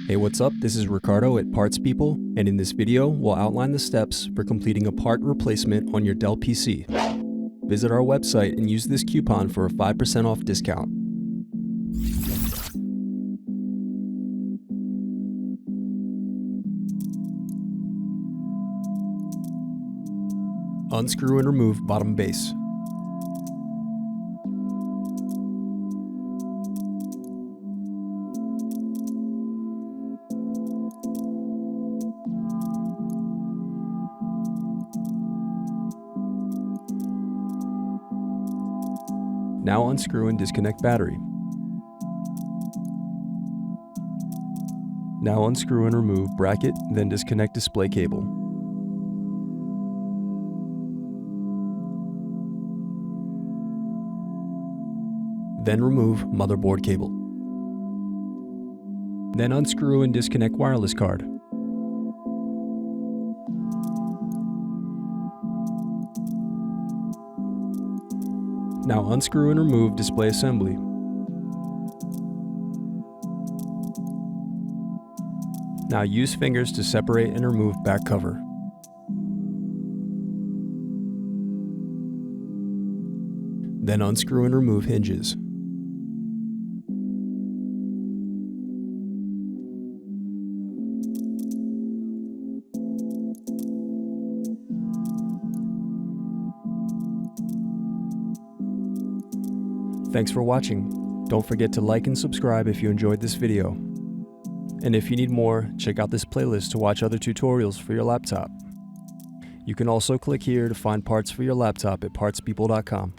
Hey, what's up? This is Ricardo at Parts People, and in this video, we'll outline the steps for completing a part replacement on your Dell PC. Visit our website and use this coupon for a 5% off discount. Unscrew and remove bottom base. Now unscrew and disconnect battery. Now unscrew and remove bracket, then disconnect display cable. Then remove motherboard cable. Then unscrew and disconnect wireless card. Now unscrew and remove display assembly. Now use fingers to separate and remove back cover. Then unscrew and remove hinges. Thanks for watching. Don't forget to like and subscribe if you enjoyed this video. And if you need more, check out this playlist to watch other tutorials for your laptop. You can also click here to find parts for your laptop at partspeople.com.